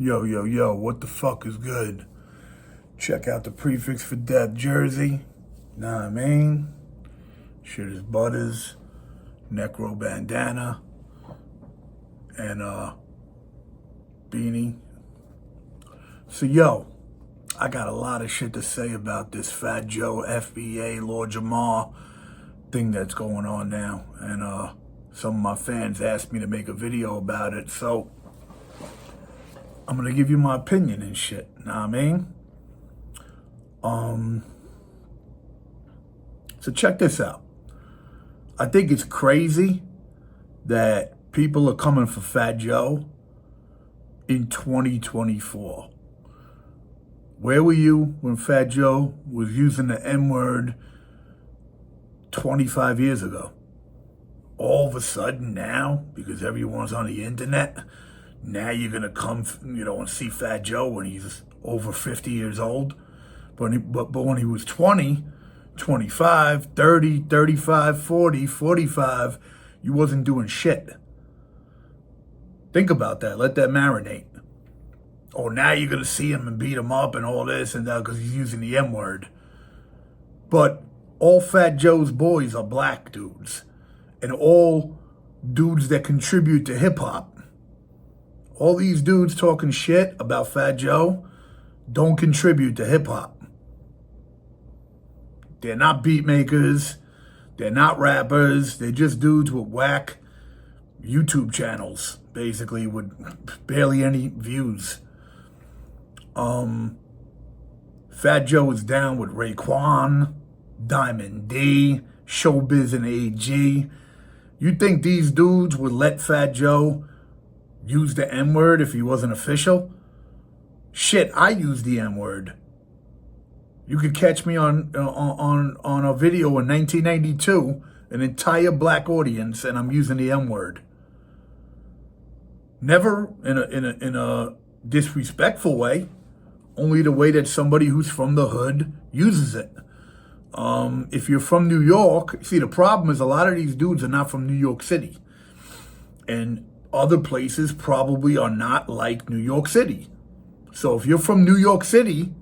Yo, yo, yo, what the fuck is good? Check out the prefix for death jersey. Know what I mean? Shit is butters, NECRO bandana, and beanie. So yo, I got a lot of shit to say about this Fat Joe, FBA, Lord Jamar thing that's going on now. And some of my fans asked me to make a video about it, so I'm gonna give you my opinion and shit. Know what I mean? So check this out. I think it's crazy that people are coming for Fat Joe in 2024. Where were you when Fat Joe was using the N-word 25 years ago? All of a sudden now, because everyone's on the internet, now you're going to come, and see Fat Joe when he's over 50 years old. But when he was 20, 25, 30, 35, 40, 45, you wasn't doing shit. Think about that. Let that marinate. Oh, now you're going to see him and beat him up and all this and that because he's using the M-word. But all Fat Joe's boys are black dudes. And all dudes that contribute to hip-hop. All these dudes talking shit about Fat Joe don't contribute to hip-hop. They're not beat makers. They're not rappers. They're just dudes with whack YouTube channels, basically, with barely any views. Fat Joe is down with Raekwon, Diamond D, Showbiz and AG. You think these dudes would let Fat Joe use the N-word if he wasn't official? Shit, I use the N-word. You could catch me on a video in 1992, an entire black audience, and I'm using the N-word. Never in a disrespectful way, only the way that somebody who's from the hood uses it. If you're from New York, see, the problem is a lot of these dudes are not from New York City. And other places probably are not like New York City. So if you're from New York City,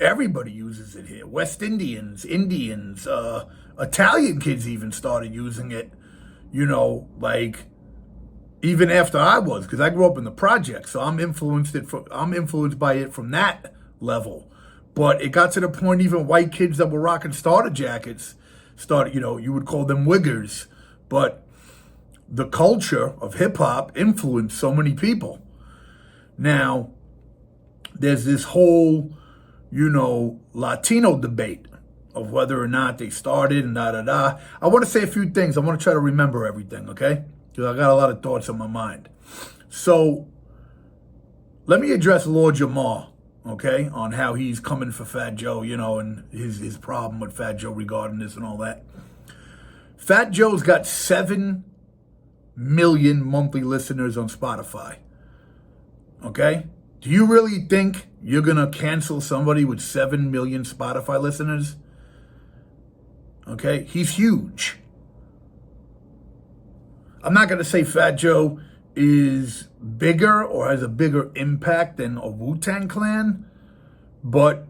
everybody uses it here. West Indians, Italian kids even started using it, even after I was, because I grew up in the project, so I'm influenced by it from that level. But it got to the point even white kids that were rocking starter jackets started, you would call them wiggers. But the culture of hip-hop influenced so many people. Now, there's this whole, Latino debate of whether or not they started and da-da-da. I want to say a few things. I want to try to remember everything, okay? Because I got a lot of thoughts on my mind. So, let me address Lord Jamar, okay, on how he's coming for Fat Joe, and his problem with Fat Joe regarding this and all that. Fat Joe's got 7 million monthly listeners on Spotify, okay? Do you really think you're going to cancel somebody with 7 million Spotify listeners? Okay, he's huge. I'm not going to say Fat Joe is bigger or has a bigger impact than a Wu-Tang Clan, but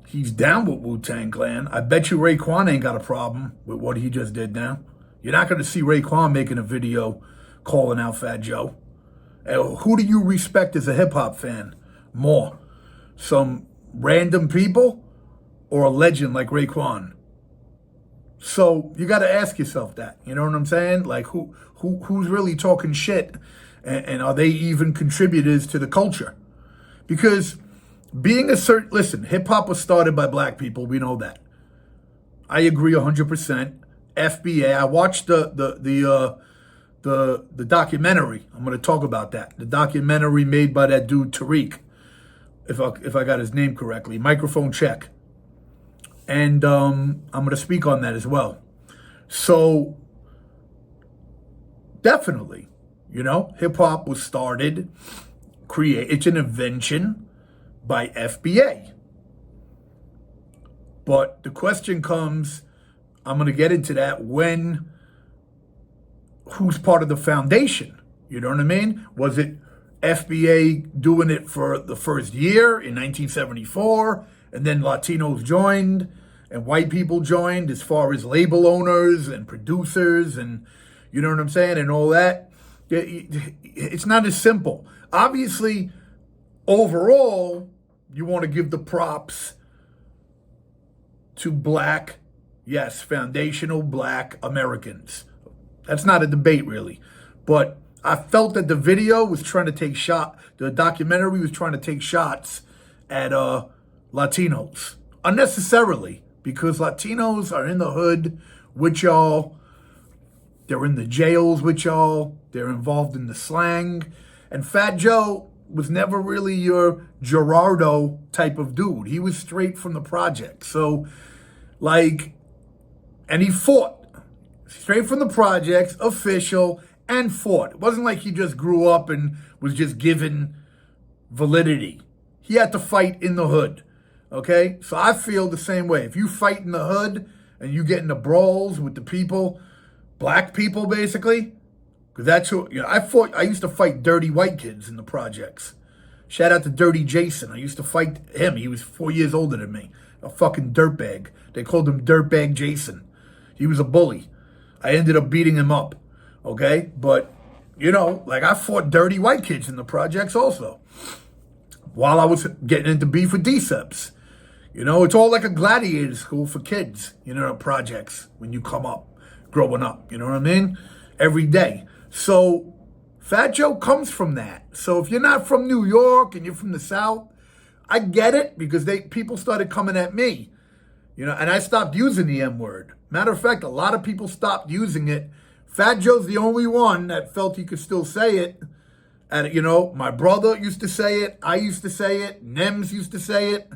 he's down with Wu-Tang Clan. I bet you Raekwon ain't got a problem with what he just did now. You're not going to see Raekwon making a video calling out Fat Joe. Who do you respect as a hip-hop fan more? Some random people or a legend like Raekwon? So you got to ask yourself that. You know what I'm saying? Like, who's really talking shit? And are they even contributors to the culture? Because being listen, hip-hop was started by black people. We know that. I agree 100%. FBA, I watched the documentary. I'm going to talk about that. The documentary made by that dude Tariq, if I got his name correctly. Microphone check. And I'm going to speak on that as well. So, definitely, hip-hop was started, it's an invention by FBA. But the question comes, I'm going to get into that, who's part of the foundation. You know what I mean? Was it FBA doing it for the first year in 1974, and then Latinos joined and white people joined as far as label owners and producers and, you know what I'm saying, and all that? It's not as simple. Obviously, overall, you want to give the props to black, yes, foundational black Americans. That's not a debate, really. But I felt that the video was trying to take the documentary was trying to take shots at Latinos unnecessarily, because Latinos are in the hood with y'all. They're in the jails with y'all. They're involved in the slang. And Fat Joe was never really your Gerardo type of dude. He was straight from the project. So, like, and he fought. Straight from the projects, official, and fought. It wasn't like he just grew up and was just given validity. He had to fight in the hood, okay? So I feel the same way. If you fight in the hood and you get into brawls with the people, black people basically, because that's who, you know, I used to fight dirty white kids in the projects. Shout out to Dirty Jason. I used to fight him. He was 4 years older than me. A fucking dirtbag. They called him Dirtbag Jason. He was a bully. I ended up beating him up, okay? But, you know, like, I fought dirty white kids in the projects also while I was getting into beef with DCEPs. You know, it's all like a gladiator school for kids, you know, projects when you come up, growing up, you know what I mean? Every day. So Fat Joe comes from that. So if you're not from New York and you're from the South, I get it, because people started coming at me, you know, and I stopped using the M-word. Matter of fact, a lot of people stopped using it. Fat Joe's the only one that felt he could still say it. And, you know, my brother used to say it. I used to say it. Nems used to say it.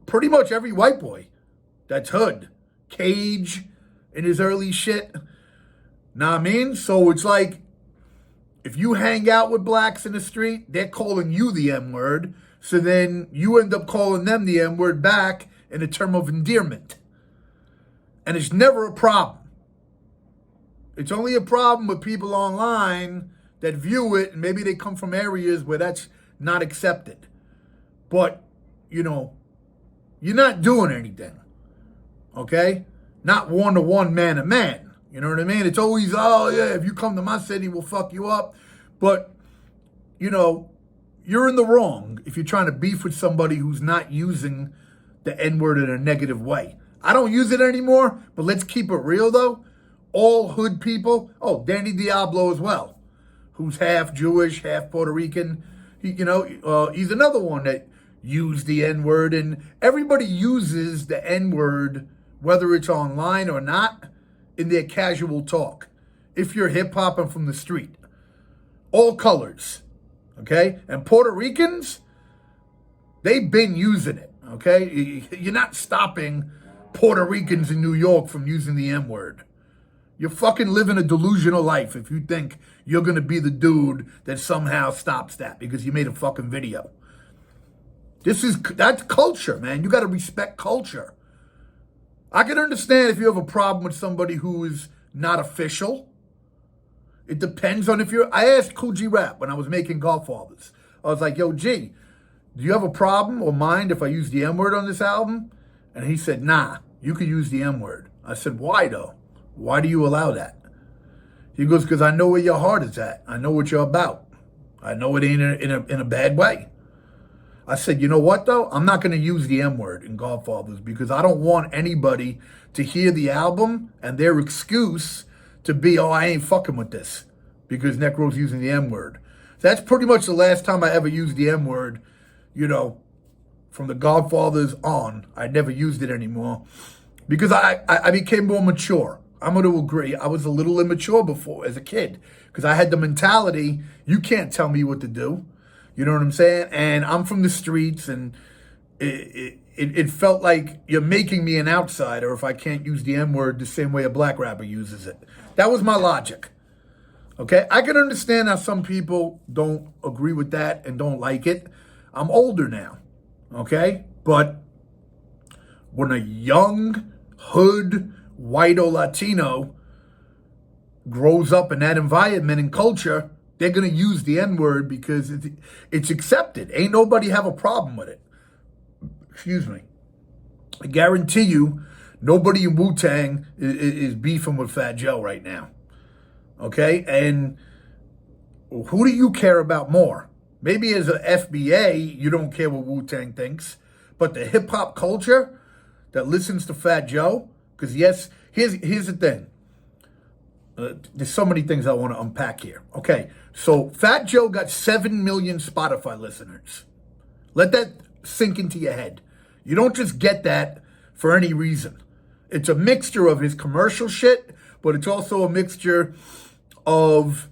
Pretty much every white boy that's hood. Cage in his early shit. Know what I mean? So it's like, if you hang out with blacks in the street, they're calling you the M-word. So then you end up calling them the M-word back in a term of endearment. And it's never a problem. It's only a problem with people online that view it, and maybe they come from areas where that's not accepted. But, you know, you're not doing anything, okay? Not one-to-one, man-to-man. You know what I mean? It's always, oh, yeah, if you come to my city, we'll fuck you up. But, you know, you're in the wrong if you're trying to beef with somebody who's not using the N-word in a negative way. I don't use it anymore, but let's keep it real, though. All hood people, Danny Diablo as well, who's half Jewish, half Puerto Rican. He's another one that used the N-word, and everybody uses the N-word, whether it's online or not, in their casual talk. If you're hip-hop and from the street. All colors, okay? And Puerto Ricans, they've been using it, okay? You're not stopping Puerto Ricans in New York from using the M-word. You're fucking living a delusional life if you think you're going to be the dude that somehow stops that because you made a fucking video. That's culture, man. You got to respect culture. I can understand if you have a problem with somebody who is not official. It depends on I asked Cool G Rap when I was making Godfathers. I was like, yo, G, do you have a problem or mind if I use the M-word on this album? And he said, nah, you can use the M-word. I said, why though? Why do you allow that? He goes, because I know where your heart is at. I know what you're about. I know it ain't in a bad way. I said, you know what though? I'm not going to use the M-word in Godfathers because I don't want anybody to hear the album and their excuse to be, I ain't fucking with this because Necro's using the M-word. That's pretty much the last time I ever used the M-word, from the Godfathers on. I never used it anymore because I became more mature. I'm going to agree. I was a little immature before as a kid because I had the mentality, you can't tell me what to do. You know what I'm saying? And I'm from the streets, and it felt like you're making me an outsider if I can't use the M-word the same way a black rapper uses it. That was my logic. Okay? I can understand how some people don't agree with that and don't like it. I'm older now. Okay? But when a young hood white or Latino grows up in that environment and culture, they're going to use the N-word because it's accepted. Ain't nobody have a problem with it. Excuse me. I guarantee you, nobody in Wu-Tang is beefing with Fat Joe right now. Okay? And who do you care about more? Maybe as an FBA, you don't care what Wu-Tang thinks. But the hip-hop culture that listens to Fat Joe, because yes, here's the thing. There's so many things I want to unpack here. Okay, so Fat Joe got 7 million Spotify listeners. Let that sink into your head. You don't just get that for any reason. It's a mixture of his commercial shit, but it's also a mixture of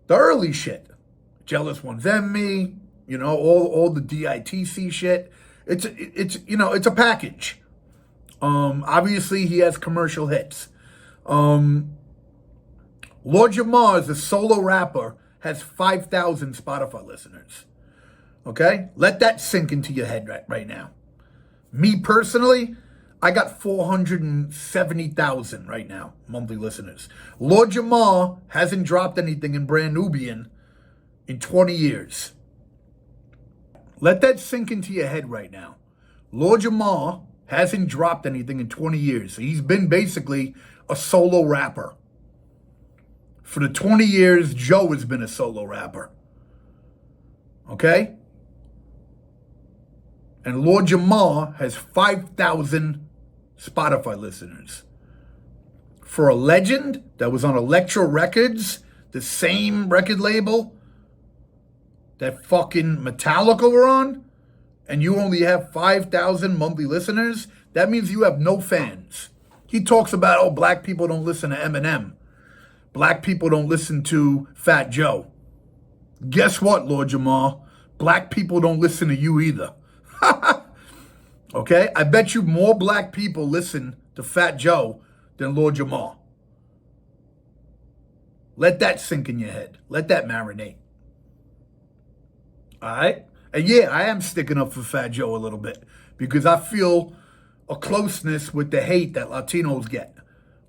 the early shit. Jealous Ones Envy, you know, all the DITC shit. It's a package. Obviously he has commercial hits. Lord Jamar is a solo rapper, has 5,000 Spotify listeners. Okay? Let that sink into your head right now. Me personally, I got 470,000 right now, monthly listeners. Lord Jamar hasn't dropped anything in Brand Nubian in 20 years. Let that sink into your head right now. Lord Jamar hasn't dropped anything in 20 years. So he's been basically a solo rapper. For the 20 years, Joe has been a solo rapper. Okay? And Lord Jamar has 5,000 Spotify listeners. For a legend that was on Electro Records, the same record label that fucking Metallica were on, and you only have 5,000 monthly listeners, that means you have no fans. He talks about, oh, black people don't listen to Eminem. Black people don't listen to Fat Joe. Guess what, Lord Jamar? Black people don't listen to you either. Okay? I bet you more black people listen to Fat Joe than Lord Jamar. Let that sink in your head. Let that marinate. All right? And yeah, I am sticking up for Fat Joe a little bit because I feel a closeness with the hate that Latinos get.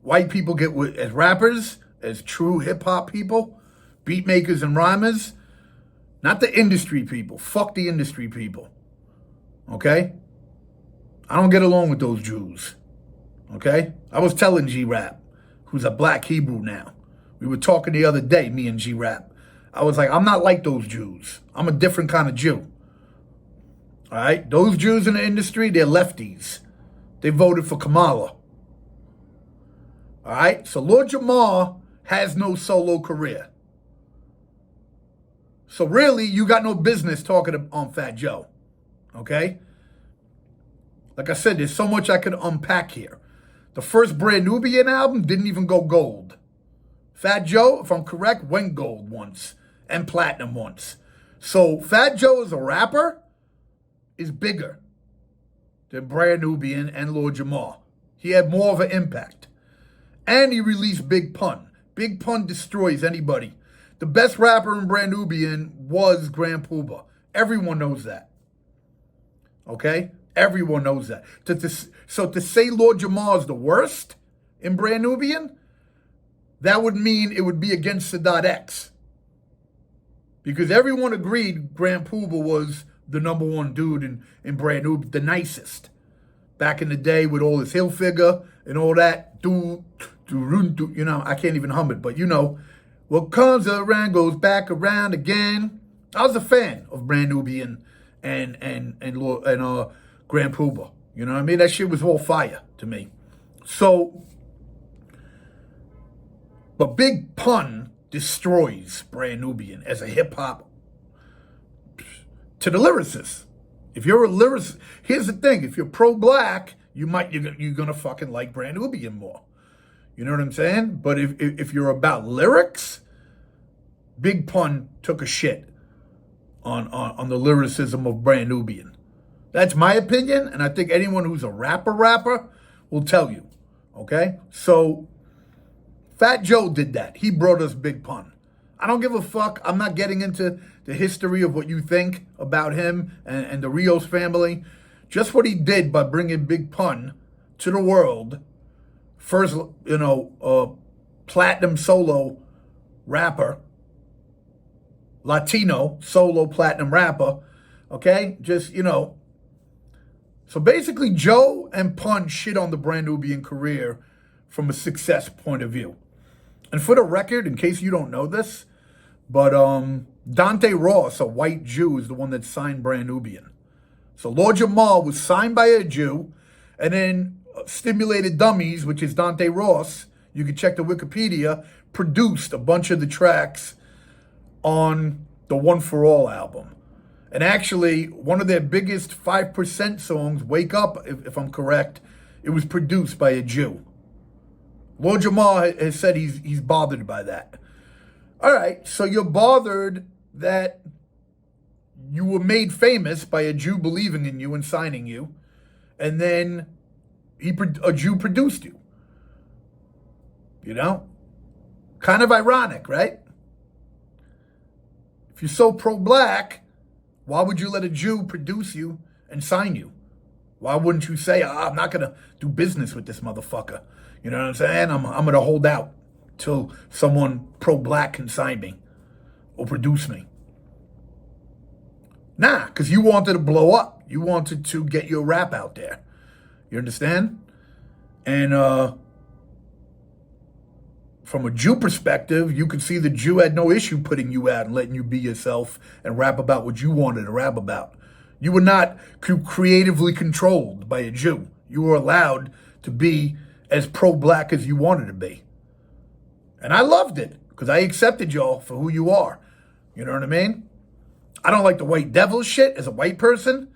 White people get as rappers, as true hip-hop people, beat makers and rhymers, not the industry people. Fuck the industry people. Okay? I don't get along with those Jews. Okay? I was telling G-Rap, who's a black Hebrew now. We were talking the other day, me and G-Rap. I was like, I'm not like those Jews. I'm a different kind of Jew. All right? Those Jews in the industry, they're lefties. They voted for Kamala. All right? So Lord Jamar has no solo career. So really, you got no business talking on Fat Joe. Okay? Like I said, there's so much I could unpack here. The first Brand Nubian album didn't even go gold. Fat Joe, if I'm correct, went gold once and platinum once. So Fat Joe as a rapper is bigger than Brand Nubian and Lord Jamar. He had more of an impact. And he released Big Pun. Big Pun destroys anybody. The best rapper in Brand Nubian was Grand Puba. Everyone knows that. Okay? Everyone knows that. So to say Lord Jamar is the worst in Brand Nubian, that would mean it would be against Sadat X. Because everyone agreed Grand Puba was the number one dude in Brand Nubian, the nicest. Back in the day with all his hill figure and all that. You know, I can't even hum it, but you know, what comes around goes back around again. I was a fan of Brand Nubian and Grand Puba. You know what I mean? That shit was all fire to me. So, but Big Pun destroys Brand Nubian as a hip-hop to the lyricist. If you're a lyricist, here's the thing. If you're pro-black, you're going to fucking like Brand Nubian more. You know what I'm saying? But if you're about lyrics, Big Pun took a shit on the lyricism of Brand Nubian. That's my opinion, and I think anyone who's a rapper will tell you. Okay? So, Fat Joe did that. He brought us Big Pun. I don't give a fuck. I'm not getting into the history of what you think about him and the Rios family. Just what he did by bringing Big Pun to the world. First, platinum solo rapper, Latino solo platinum rapper, okay? Just, So basically, Joe and Punch shit on the Brand Nubian career from a success point of view. And for the record, in case you don't know this, but Dante Ross, a white Jew, is the one that signed Brand Nubian. So Lord Jamar was signed by a Jew, and then Stimulated Dummies, which is Dante Ross, you can check the Wikipedia, produced a bunch of the tracks on the One For All album. And actually, one of their biggest 5% songs, Wake Up, if I'm correct, it was produced by a Jew. Lord Jamar has said he's bothered by that. All right, so you're bothered that you were made famous by a Jew believing in you and signing you, and then a Jew produced you. Kind of ironic, right? If you're so pro-black, why would you let a Jew produce you and sign you? Why wouldn't you say, I'm not going to do business with this motherfucker? You know what I'm saying? I'm going to hold out till someone pro-black can sign me or produce me. Nah, because you wanted to blow up. You wanted to get your rap out there. You understand? And from a Jew perspective, you could see the Jew had no issue putting you out and letting you be yourself and rap about what you wanted to rap about. You were not creatively controlled by a Jew. You were allowed to be as pro-black as you wanted to be. And I loved it because I accepted y'all for who you are. You know what I mean? I don't like the white devil shit as a white person,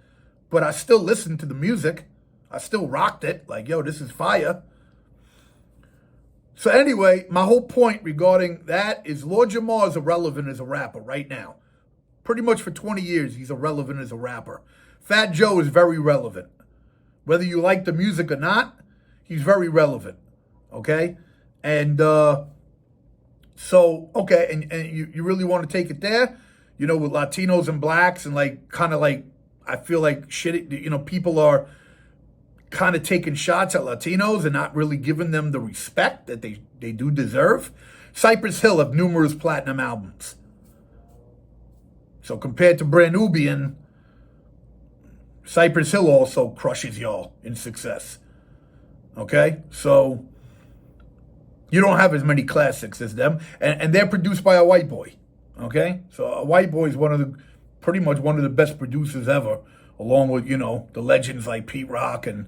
but I still listened to the music. I still rocked it. Like, yo, this is fire. So anyway, my whole point regarding that is Lord Jamar is irrelevant as a rapper right now. Pretty much for 20 years, he's irrelevant as a rapper. Fat Joe is very relevant. Whether you like the music or not, he's very relevant, okay? And and you really want to take it there? With Latinos and blacks and I feel like shit, people are kind of taking shots at Latinos and not really giving them the respect that they do deserve. Cypress Hill have numerous platinum albums. So compared to Brand Nubian, Cypress Hill also crushes y'all in success. Okay? So you don't have as many classics as them. And they're produced by a white boy. Okay? So a white boy is pretty much one of the best producers ever, along with, the legends like Pete Rock and,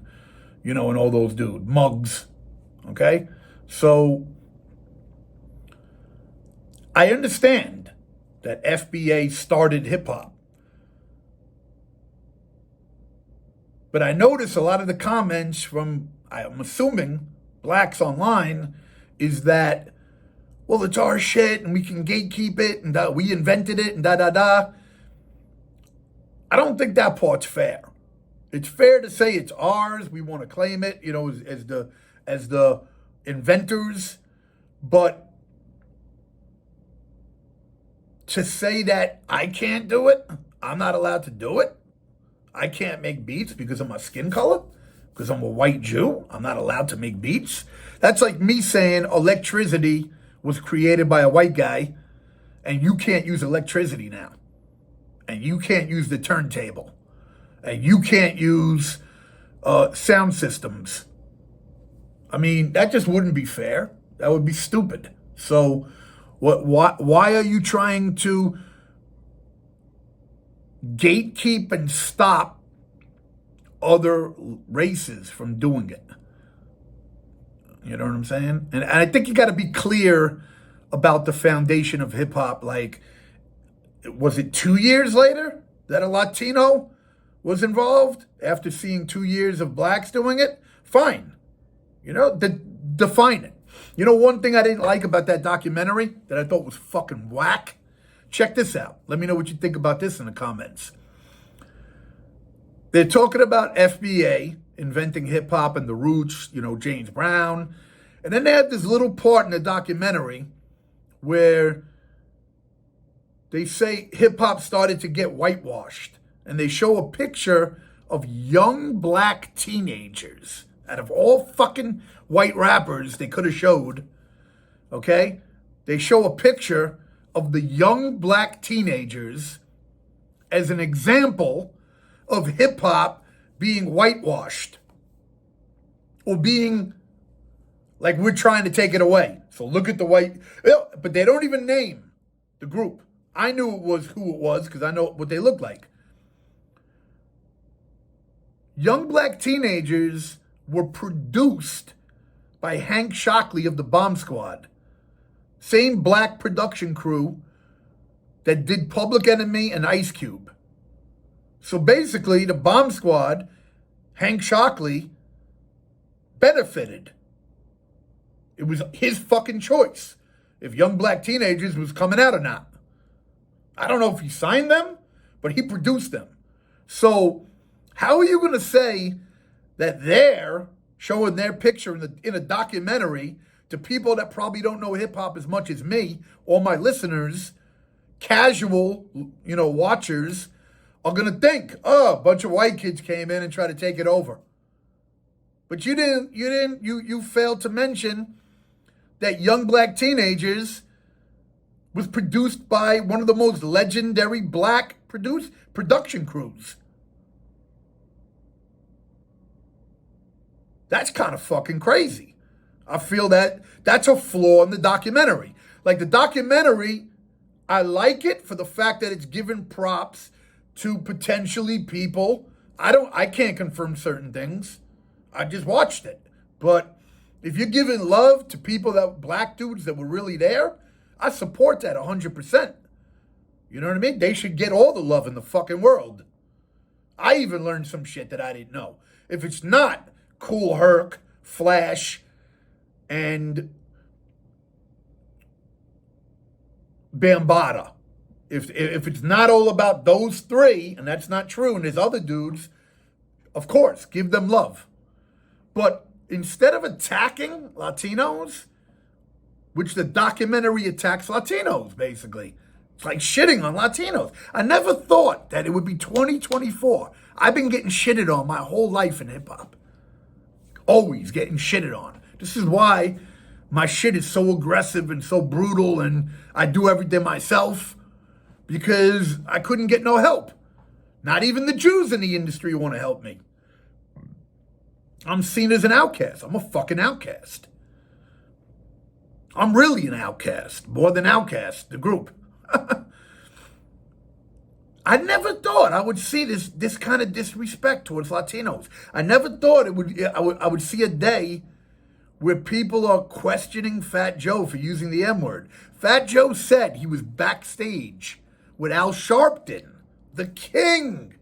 and all those dudes. Muggs. Okay? So I understand that FBA started hip-hop. But I notice a lot of the comments from, I'm assuming, blacks online, is that, well, it's our shit and we can gatekeep it and we invented it and da-da-da. I don't think that part's fair. It's fair to say it's ours. We want to claim it, as the inventors. But to say that I can't do it, I'm not allowed to do it. I can't make beats because of my skin color, because I'm a white Jew. I'm not allowed to make beats. That's like me saying electricity was created by a white guy and you can't use electricity now. And you can't use the turntable. And you can't use sound systems. I mean, that just wouldn't be fair. That would be stupid. So why are you trying to gatekeep and stop other races from doing it? You know what I'm saying? And I think you got to be clear about the foundation of hip hop. Like, was it 2 years later that a Latino was involved after seeing 2 years of blacks doing it? Fine. Define it. One thing I didn't like about that documentary that I thought was fucking whack? Check this out. Let me know what you think about this in the comments. They're talking about FBA inventing hip hop and the roots, James Brown. And then they have this little part in the documentary where they say hip hop started to get whitewashed. And they show a picture of young black teenagers. Out of all fucking white rappers they could have showed, okay? They show a picture of the young black teenagers as an example of hip-hop being whitewashed or being like we're trying to take it away. So look at the white, but they don't even name the group. I knew it was who it was because I know what they look like. Young black teenagers were produced by Hank Shockley of the Bomb Squad. Same black production crew that did Public Enemy and Ice Cube. So basically, the Bomb Squad, Hank Shockley, benefited. It was his fucking choice if young black teenagers was coming out or not. I don't know if he signed them, but he produced them. So how are you going to say that they're showing their picture in a documentary to people that probably don't know hip-hop as much as me or my listeners, casual, watchers, are going to think, oh, a bunch of white kids came in and tried to take it over. But you failed to mention that Young Black Teenagers was produced by one of the most legendary black production crews. That's kind of fucking crazy. I feel that that's a flaw in the documentary. Like the documentary, I like it for the fact that it's given props to potentially people. I can't confirm certain things. I just watched it. But if you're giving love to people black dudes that were really there, I support that 100%. You know what I mean? They should get all the love in the fucking world. I even learned some shit that I didn't know. If it's not Cool Herc, Flash, and Bambaataa, if it's not all about those three, and that's not true, and there's other dudes, of course, give them love. But instead of attacking Latinos, which the documentary attacks Latinos, basically. It's like shitting on Latinos. I never thought that it would be 2024. I've been getting shitted on my whole life in hip-hop. Always getting shitted on. This is why my shit is so aggressive and so brutal and I do everything myself because I couldn't get no help. Not even the Jews in the industry want to help me. I'm seen as an outcast. I'm a fucking outcast. I'm really an outcast, more than Outcast, the group. I never thought I would see this kind of disrespect towards Latinos. I never thought I would see a day where people are questioning Fat Joe for using the M-word. Fat Joe said he was backstage with Al Sharpton, the king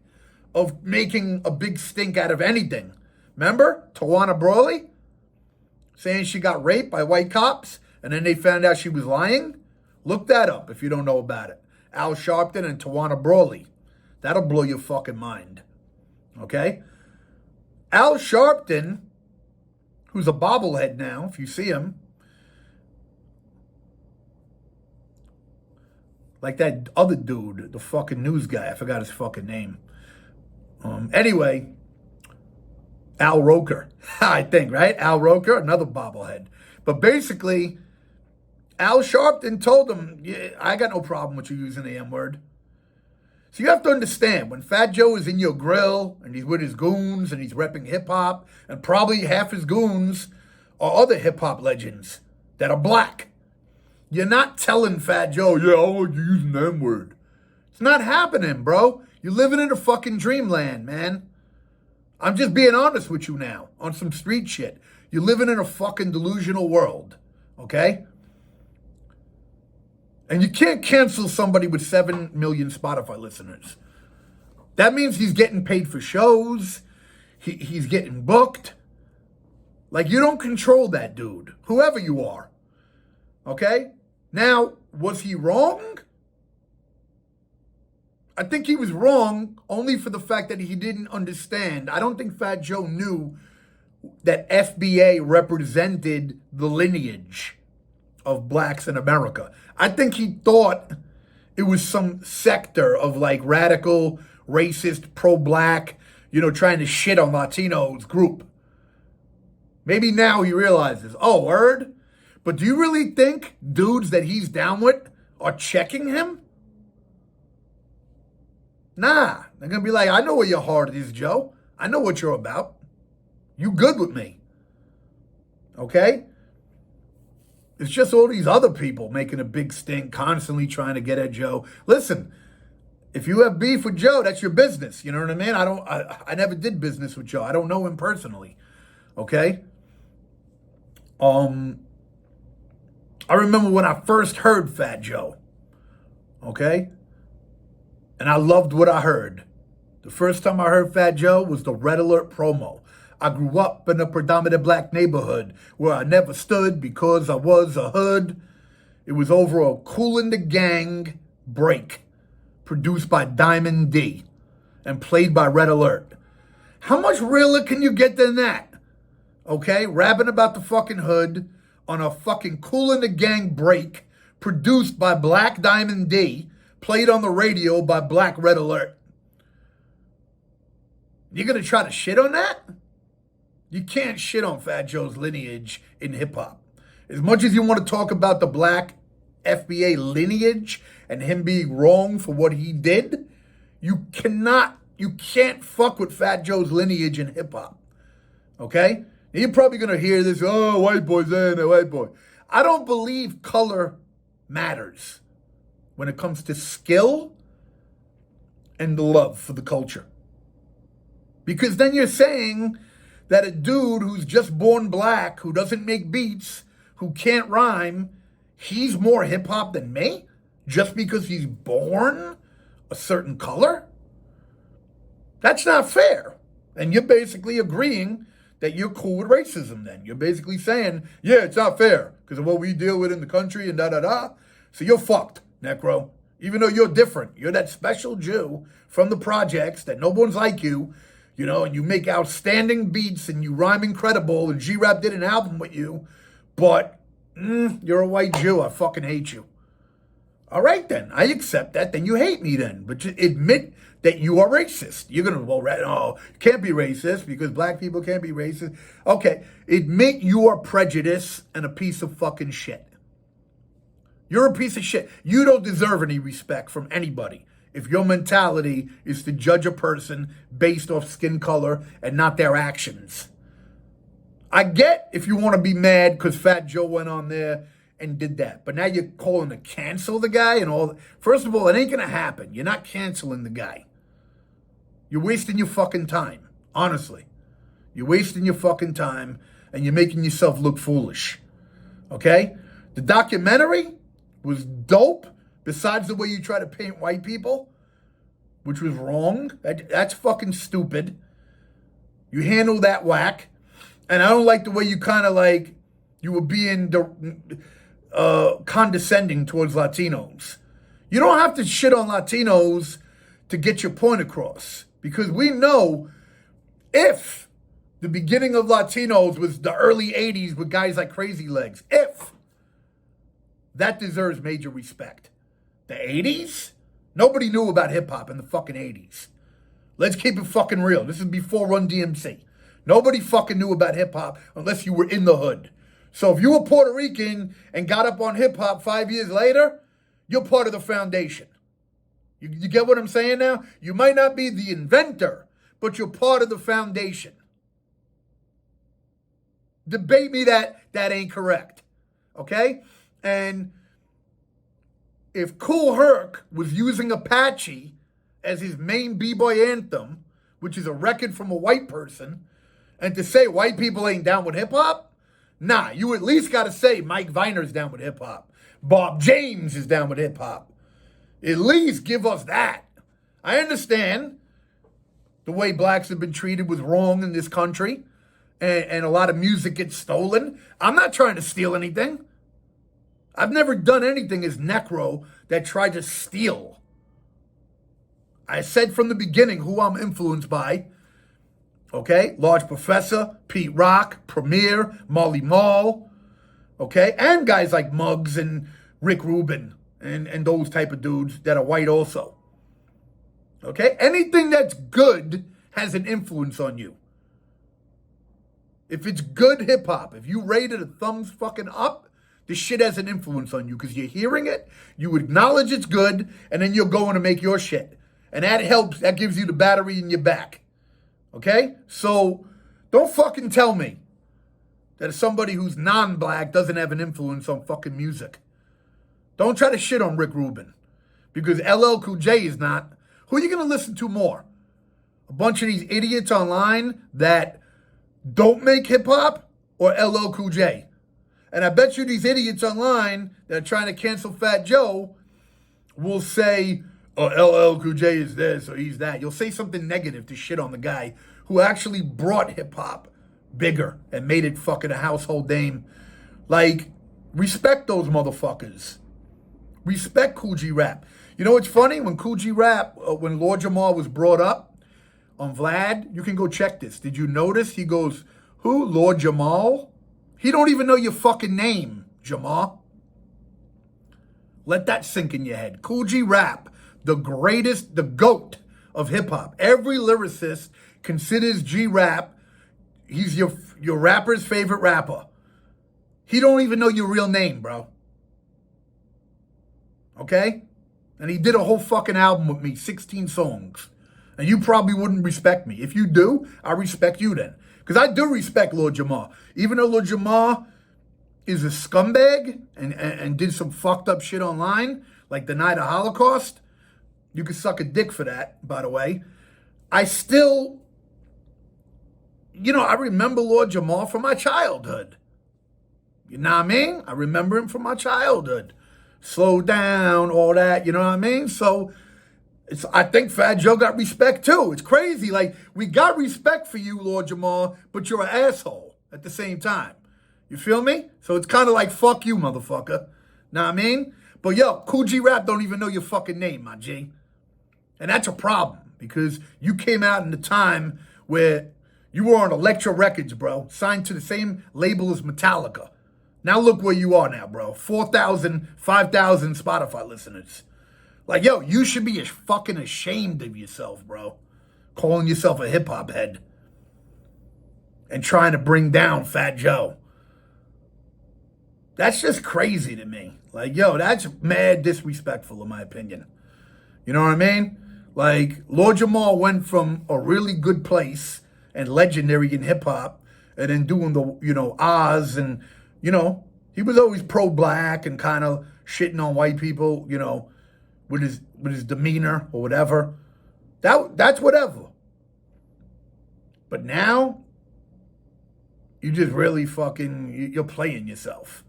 of making a big stink out of anything. Remember Tawana Brawley saying she got raped by white cops? And then they found out she was lying? Look that up if you don't know about it. Al Sharpton and Tawana Brawley. That'll blow your fucking mind. Okay? Al Sharpton, who's a bobblehead now, if you see him, like that other dude, the fucking news guy. I forgot his fucking name. Anyway, Al Roker, I think, right? Al Roker, another bobblehead. But basically, Al Sharpton told him, yeah, I got no problem with you using the M-word. So you have to understand, when Fat Joe is in your grill and he's with his goons and he's repping hip-hop, and probably half his goons are other hip-hop legends that are black, you're not telling Fat Joe, yeah, I want you using the M-word. It's not happening, bro. You're living in a fucking dreamland, man. I'm just being honest with you now on some street shit. You're living in a fucking delusional world, okay? And you can't cancel somebody with 7 million Spotify listeners. That means he's getting paid for shows. He's getting booked. Like, you don't control that dude, whoever you are. Okay? Now, was he wrong? I think he was wrong only for the fact that he didn't understand. I don't think Fat Joe knew that FBA represented the lineage of blacks in America. I think he thought it was some sector of like radical, racist, pro-black, trying to shit on Latinos group. Maybe now he realizes, oh, word? But do you really think dudes that he's down with are checking him? Nah. They're going to be like, I know where your heart is, Joe. I know what you're about. You good with me. Okay? It's just all these other people making a big stink, constantly trying to get at Joe. Listen, if you have beef with Joe, that's your business. You know what I mean? I never did business with Joe. I don't know him personally. Okay? I remember when I first heard Fat Joe. Okay? And I loved what I heard. The first time I heard Fat Joe was the Red Alert promo. I grew up in a predominant black neighborhood where I never stood because I was a hood. It was over a Kool and the Gang break produced by Diamond D and played by Red Alert. How much realer can you get than that? Okay, rapping about the fucking hood on a fucking Kool and the Gang break produced by Black Diamond D, played on the radio by Black Red Alert. You're going to try to shit on that? You can't shit on Fat Joe's lineage in hip-hop. As much as you want to talk about the Black FBA lineage and him being wrong for what he did, you can't fuck with Fat Joe's lineage in hip-hop. Okay? You're probably going to hear this, oh, white boy's in a white boy. I don't believe color matters when it comes to skill and the love for the culture. Because then you're saying that a dude who's just born black, who doesn't make beats, who can't rhyme, he's more hip-hop than me? Just because he's born a certain color? That's not fair. And you're basically agreeing that you're cool with racism then. You're basically saying, yeah, it's not fair because of what we deal with in the country and da-da-da. So you're fucked, Necro. Even though you're different. You're that special Jew from the projects that no one's like you, you know, and you make outstanding beats and you rhyme incredible and G-Rap did an album with you, but you're a white Jew. I fucking hate you. All right, then. I accept that. Then you hate me then. But just admit that you are racist. You're going to, you can't be racist because black people can't be racist. Okay, admit you are prejudiced and a piece of fucking shit. You're a piece of shit. You don't deserve any respect from anybody if your mentality is to judge a person based off skin color and not their actions. I get if you want to be mad because Fat Joe went on there and did that. But now you're calling to cancel the guy and all. First of all, it ain't going to happen. You're not canceling the guy. You're wasting your fucking time. Honestly. You're wasting your fucking time and you're making yourself look foolish. Okay? The documentary was dope. Besides the way you try to paint white people, which was wrong. That's fucking stupid. You handle that whack. And I don't like the way you kind of like, you were being condescending towards Latinos. You don't have to shit on Latinos to get your point across. Because we know if the beginning of Latinos was the early 80s with guys like Crazy Legs, if that deserves major respect. The 80s? Nobody knew about hip-hop in the fucking 80s. Let's keep it fucking real. This is before Run DMC. Nobody fucking knew about hip-hop unless you were in the hood. So if you were Puerto Rican and got up on hip-hop 5 years later, you're part of the foundation. You get what I'm saying now? You might not be the inventor, but you're part of the foundation. Debate me that ain't correct. Okay? And if Kool Herc was using Apache as his main b-boy anthem, which is a record from a white person, and to say white people ain't down with hip-hop, nah, you at least got to say Mike Viner's down with hip-hop. Bob James is down with hip-hop. At least give us that. I understand the way blacks have been treated was wrong in this country, and a lot of music gets stolen. I'm not trying to steal anything. I've never done anything as NECRO that tried to steal. I said from the beginning who I'm influenced by. Okay? Large Professor, Pete Rock, Premier, Marley Marl. Okay? And guys like Muggs and Rick Rubin and those type of dudes that are white also. Okay? Anything that's good has an influence on you. If it's good hip-hop, if you rate it a thumbs fucking up, this shit has an influence on you because you're hearing it, you acknowledge it's good, and then you're going to make your shit. And that helps. That gives you the battery in your back. Okay? So don't fucking tell me that somebody who's non-black doesn't have an influence on fucking music. Don't try to shit on Rick Rubin because LL Cool J is not. Who are you going to listen to more? A bunch of these idiots online that don't make hip-hop or LL Cool J? And I bet you these idiots online that are trying to cancel Fat Joe will say, oh, LL Cool J is this or he's that. You'll say something negative to shit on the guy who actually brought hip-hop bigger and made it fucking a household name. Like, respect those motherfuckers. Respect Cool G Rap. You know what's funny? When Cool G Rap, when Lord Jamar was brought up on Vlad, you can go check this. Did you notice? He goes, who? Lord Jamal? He don't even know your fucking name, Jamar. Let that sink in your head. Cool G Rap, the greatest, the GOAT of hip-hop. Every lyricist considers G Rap, he's your rapper's favorite rapper. He don't even know your real name, bro. Okay? And he did a whole fucking album with me, 16 songs. And you probably wouldn't respect me. If you do, I respect you then. Because I do respect Lord Jamar. Even though Lord Jamar is a scumbag and did some fucked up shit online, like deny the Holocaust, you could suck a dick for that, by the way. I still, I remember Lord Jamar from my childhood. You know what I mean? I remember him from my childhood. Slow down, all that, you know what I mean? So I think Fat Joe got respect too. It's crazy. Like, we got respect for you, Lord Jamar, but you're an asshole at the same time. You feel me? So it's kind of like, fuck you, motherfucker. Know what I mean? But yo, Cool G Rap don't even know your fucking name, my G. And that's a problem because you came out in the time where you were on Elektra Records, bro, signed to the same label as Metallica. Now look where you are now, bro. 4,000, 5,000 Spotify listeners. Like, yo, you should be fucking ashamed of yourself, bro. Calling yourself a hip-hop head. And trying to bring down Fat Joe. That's just crazy to me. Like, yo, that's mad disrespectful in my opinion. You know what I mean? Like, Lord Jamar went from a really good place and legendary in hip-hop and then doing the, Oz and, he was always pro-black and kind of shitting on white people, with his demeanor or whatever. That's whatever. But now, you just really you're playing yourself.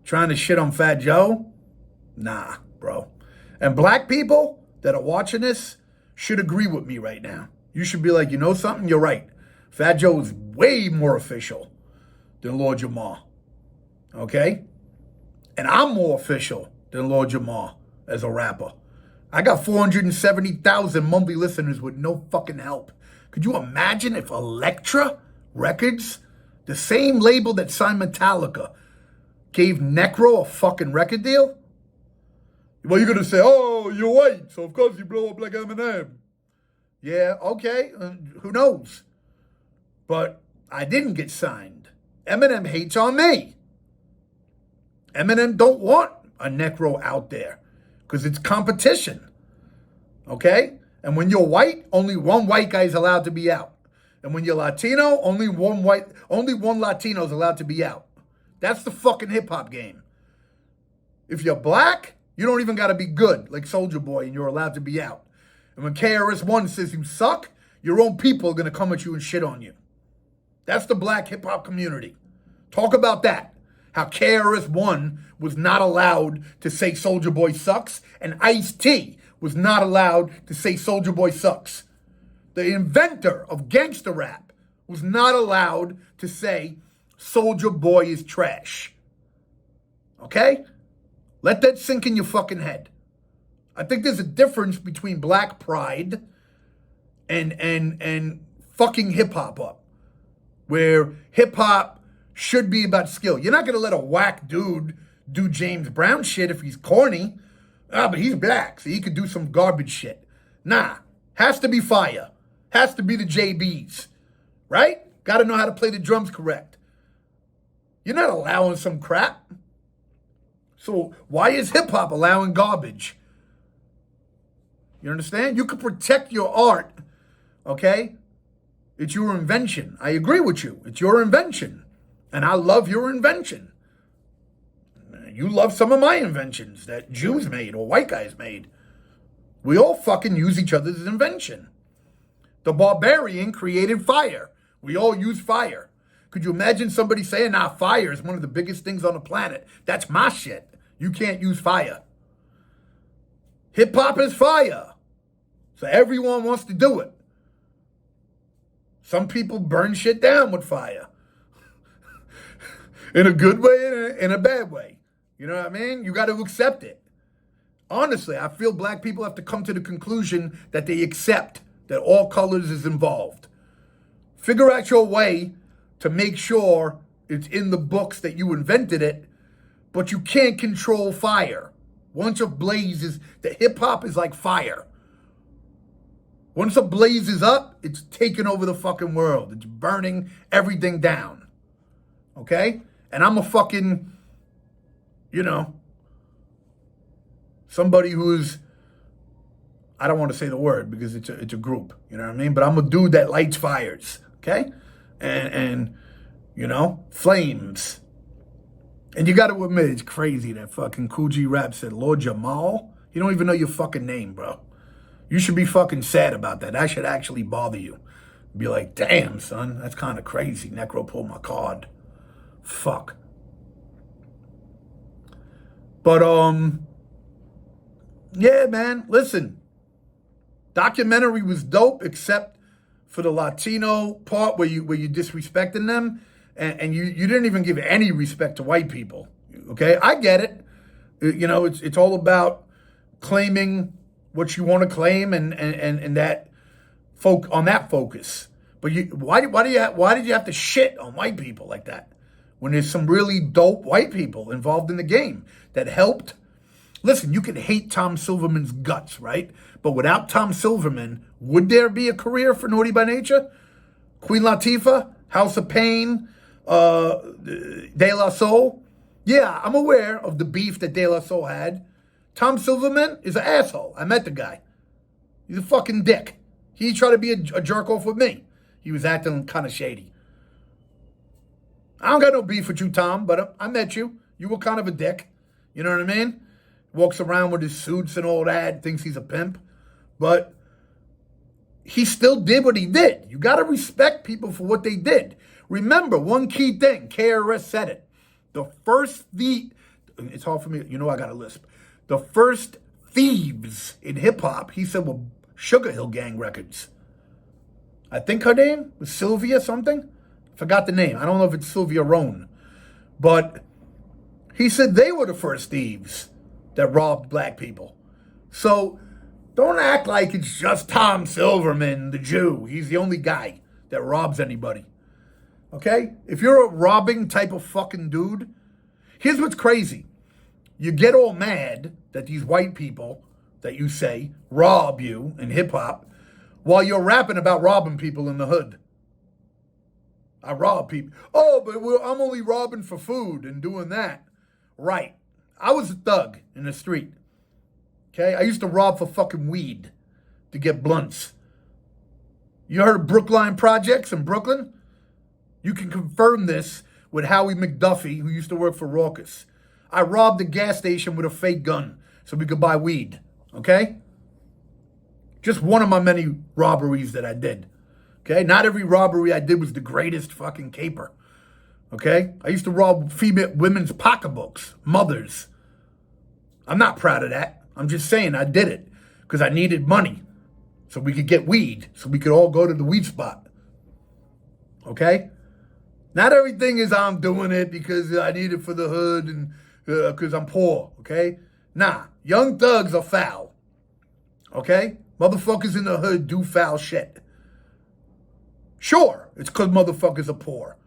Trying to shit on Fat Joe? Nah, bro. And black people that are watching this should agree with me right now. You should be like, you know something? You're right. Fat Joe is way more official than Lord Jamar. Okay? And I'm more official than Lord Jamar as a rapper. I got 470,000 monthly listeners with no fucking help. Could you imagine if Elektra Records, the same label that signed Metallica, gave NECRO a fucking record deal? Well, you're going to say, oh, you're white, so of course you blow up like Eminem. Yeah, okay, who knows? But I didn't get signed. Eminem hates on me. Eminem don't want a NECRO out there because it's competition, okay? And when you're white, only one white guy is allowed to be out. And when you're Latino, only one Latino is allowed to be out. That's the fucking hip-hop game. If you're black, you don't even got to be good like Soulja Boy and you're allowed to be out. And when KRS-One says you suck, your own people are going to come at you and shit on you. That's the black hip-hop community. Talk about that. How KRS-One was not allowed to say Soulja Boy sucks and Ice-T was not allowed to say Soulja Boy sucks. The inventor of gangster rap was not allowed to say Soulja Boy is trash. Okay? Let that sink in your fucking head. I think there's a difference between black pride and fucking hip-hop up. Where hip-hop should be about skill. You're not going to let a whack dude do James Brown shit if he's corny. But he's black, so he could do some garbage shit. Nah. Has to be fire. Has to be the JBs. Right? Got to know how to play the drums correct. You're not allowing some crap. So why is hip hop allowing garbage? You understand? You can protect your art, okay? It's your invention. I agree with you. It's your invention. And I love your invention. You love some of my inventions that Jews made or white guys made. We all fucking use each other's invention. The barbarian created fire. We all use fire. Could you imagine somebody saying, nah, fire is one of the biggest things on the planet? That's my shit. You can't use fire. Hip-hop is fire. So everyone wants to do it. Some people burn shit down with fire. In a good way and in a bad way. You know what I mean? You got to accept it. Honestly, I feel black people have to come to the conclusion that they accept that all colors is involved. Figure out your way to make sure it's in the books that you invented it, but you can't control fire. Once a blaze is, the hip-hop is like fire. Once a blaze is up, it's taking over the fucking world. It's burning everything down. Okay? And I'm a fucking, somebody who's, I don't want to say the word because it's a group, you know what I mean? But I'm a dude that lights fires, okay? And flames. And you got to admit, it's crazy that fucking Cool G Rap said, Lord Jamal, you don't even know your fucking name, bro. You should be fucking sad about that. That should actually bother you. Be like, damn, son, that's kind of crazy. Necro pulled my card. Fuck. But, yeah, man, listen. Documentary was dope, except for the Latino part where you disrespecting them, and you didn't even give any respect to white people. Okay, I get it. It's all about claiming what you want to claim and that on that focus. But why did you have to shit on white people like that when there's some really dope white people involved in the game that helped? Listen, you can hate Tom Silverman's guts, right? But without Tom Silverman, would there be a career for Naughty by Nature? Queen Latifah, House of Pain, De La Soul? Yeah, I'm aware of the beef that De La Soul had. Tom Silverman is an asshole. I met the guy. He's a fucking dick. He tried to be a jerk off with me. He was acting kind of shady. I don't got no beef with you, Tom, but I met you. You were kind of a dick. You know what I mean? Walks around with his suits and all that, thinks he's a pimp. But he still did what he did. You got to respect people for what they did. Remember, one key thing, KRS said it. It's hard for me, I got a lisp. The first thieves in hip-hop, he said, were Sugar Hill Gang records. I think her name was Sylvia something. Forgot the name. I don't know if it's Sylvia Rohn. But he said they were the first thieves that robbed black people. So don't act like it's just Tom Silverman, the Jew. He's the only guy that robs anybody. Okay? If you're a robbing type of fucking dude, here's what's crazy. You get all mad that these white people that you say rob you in hip-hop while you're rapping about robbing people in the hood. I rob people. Oh, but I'm only robbing for food and doing that. Right. I was a thug in the street. Okay? I used to rob for fucking weed to get blunts. You heard of Brookline Projects in Brooklyn? You can confirm this with Howie McDuffie, who used to work for Raucus. I robbed a gas station with a fake gun so we could buy weed. Okay? Just one of my many robberies that I did. Okay? Not every robbery I did was the greatest fucking caper. Okay? I used to rob women's pocketbooks, mothers. I'm not proud of that. I'm just saying I did it because I needed money so we could get weed, so we could all go to the weed spot. Okay? Not everything is I'm doing it because I need it for the hood and because I'm poor. Okay? Nah. Young thugs are foul. Okay? Motherfuckers in the hood do foul shit. Sure, it's because motherfuckers are poor.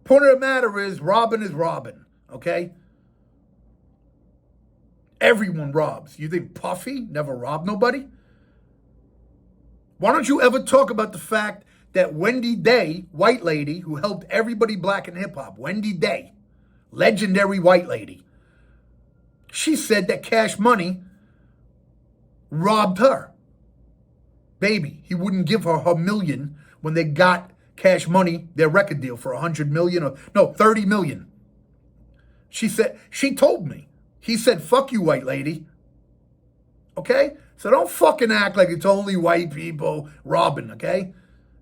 Point of the matter is robbing, okay? Everyone robs. You think Puffy never robbed nobody? Why don't you ever talk about the fact that Wendy Day, white lady who helped everybody black in hip-hop, Wendy Day, legendary white lady, She said that Cash Money robbed her. Baby, he wouldn't give her her million when they got Cash Money, their record deal, for 100 million or no, 30 million. She said, she told me. He said, fuck you, white lady. Okay? So don't fucking act like it's only white people robbing, okay?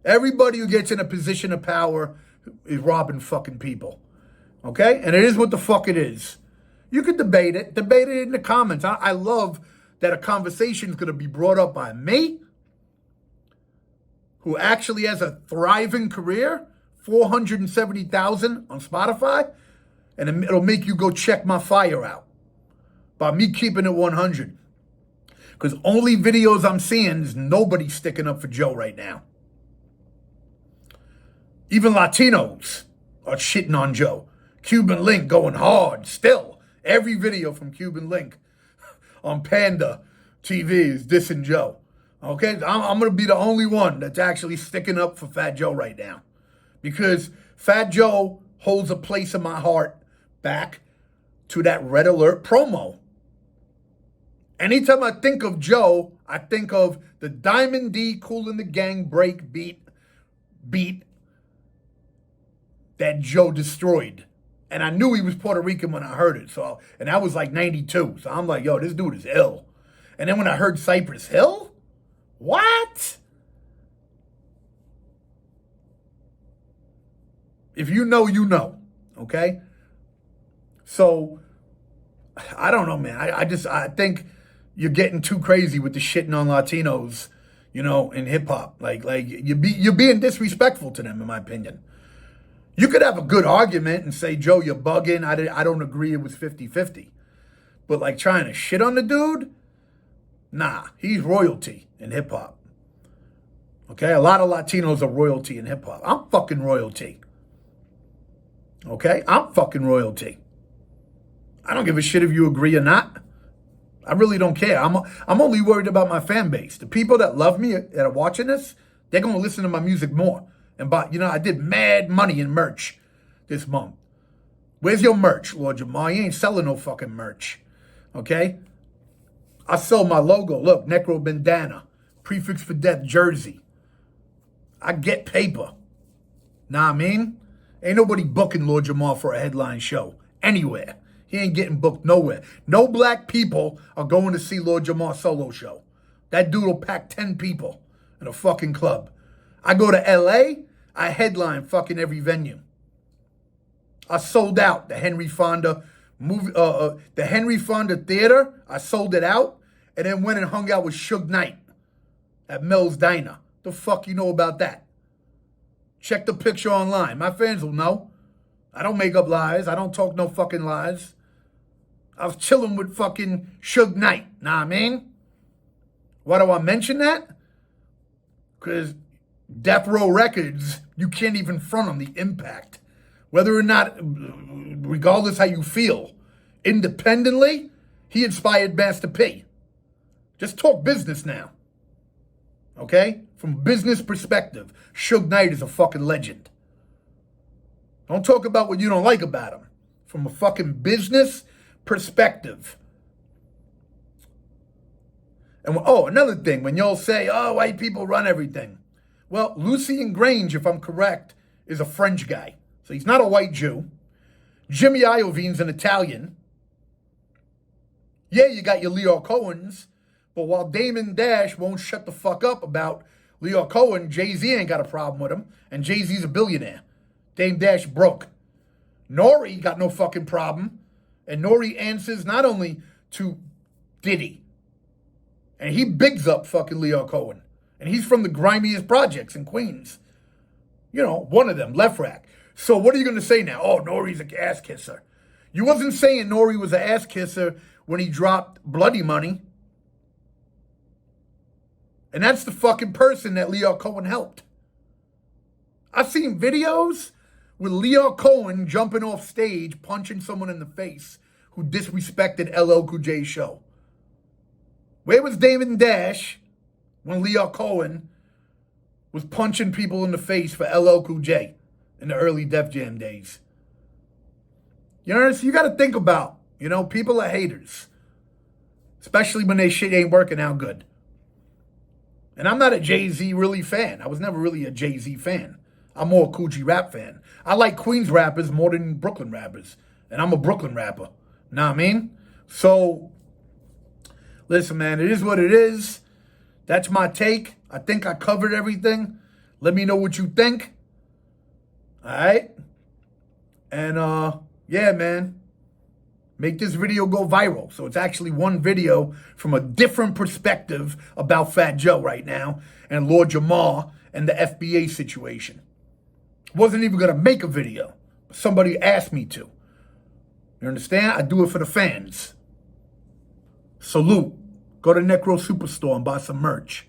Everybody who gets in a position of power is robbing fucking people. Okay? And it is what the fuck it is. You could debate it. Debate it in the comments. I love that a conversation is going to be brought up by me, who actually has a thriving career, 470,000 on Spotify, and it'll make you go check my fire out by me keeping it 100. Because only videos I'm seeing is nobody sticking up for Joe right now. Even Latinos are shitting on Joe. Cuban Link going hard still. Every video from Cuban Link on Panda TV is dissing Joe. Okay? I'm going to be the only one that's actually sticking up for Fat Joe right now. Because Fat Joe holds a place in my heart back to that Red Alert promo. Anytime I think of Joe, I think of the Diamond D Kool and the Gang break beat that Joe destroyed. And I knew he was Puerto Rican when I heard it. And that was like 92. So I'm like, yo, this dude is ill. And then when I heard Cypress Hill, what? If you know, you know. Okay? So, I don't know, man. I think you're getting too crazy with the shitting on Latinos, you know, in hip hop. Like you're being disrespectful to them, in my opinion. You could have a good argument and say, Joe, you're bugging. I don't agree it was 50-50. But like trying to shit on the dude? Nah, he's royalty in hip hop. Okay? A lot of Latinos are royalty in hip hop. I'm fucking royalty. Okay? I'm fucking royalty. I don't give a shit if you agree or not. I really don't care. I'm only worried about my fan base. The people that love me that are watching this, they're going to listen to my music more. And I did mad money in merch this month. Where's your merch, Lord Jamar? You ain't selling no fucking merch. Okay? I sold my logo. Look, Necro bandana. Prefix for death jersey. I get paper. Nah, I mean? Ain't nobody booking Lord Jamar for a headline show. Anywhere. He ain't getting booked nowhere. No black people are going to see Lord Jamar's solo show. That dude will pack 10 people in a fucking club. I go to L.A., I headline fucking every venue. I sold out the Henry Fonda movie, the Henry Fonda Theater. I sold it out and then went and hung out with Suge Knight at Mel's Diner. The fuck you know about that? Check the picture online. My fans will know. I don't make up lies. I don't talk no fucking lies. I was chilling with fucking Suge Knight. Nah, I mean? Why do I mention that? Because Death Row Records, you can't even front on the impact. Whether or not, regardless how you feel, independently, he inspired Master P. Just talk business now. Okay? From business perspective, Suge Knight is a fucking legend. Don't talk about what you don't like about him. From a fucking business perspective. And another thing, when y'all say, oh, white people run everything. Well, Lucien Grange, if I'm correct, is a French guy. So he's not a white Jew. Jimmy Iovine's an Italian. Yeah, you got your Leo Cohens. But while Damon Dash won't shut the fuck up about Leo Cohen, Jay-Z ain't got a problem with him. And Jay-Z's a billionaire. Dame Dash broke. Nori got no fucking problem. And Nori answers not only to Diddy. And he bigs up fucking Leo Cohen. And he's from the grimiest projects in Queens. You know, one of them, Left Rack. So what are you going to say now? Oh, Nori's an ass kisser. You wasn't saying Nori was an ass kisser when he dropped Bloody Money. And that's the fucking person that Leo Cohen helped. I've seen videos with Leo Cohen jumping off stage, punching someone in the face who disrespected LL Cool J's show. Where was Damon Dash when Leo Cohen was punching people in the face for LL Cool J in the early Def Jam days? You know, so you got to think about, You know, people are haters. Especially when they shit ain't working out good. And I'm not a Jay-Z really fan. I was never really a Jay-Z fan. I'm more a Coogee rap fan. I like Queens rappers more than Brooklyn rappers. And I'm a Brooklyn rapper. Know what I mean? So, listen, man, it is what it is. That's my take. I think I covered everything. Let me know what you think. All right? And, yeah, man. Make this video go viral. So it's actually one video from a different perspective about Fat Joe right now and Lord Jamar and the FBA situation. Wasn't even going to make a video. But somebody asked me to. You understand? I do it for the fans. Salute. Go to Necro Superstore and buy some merch.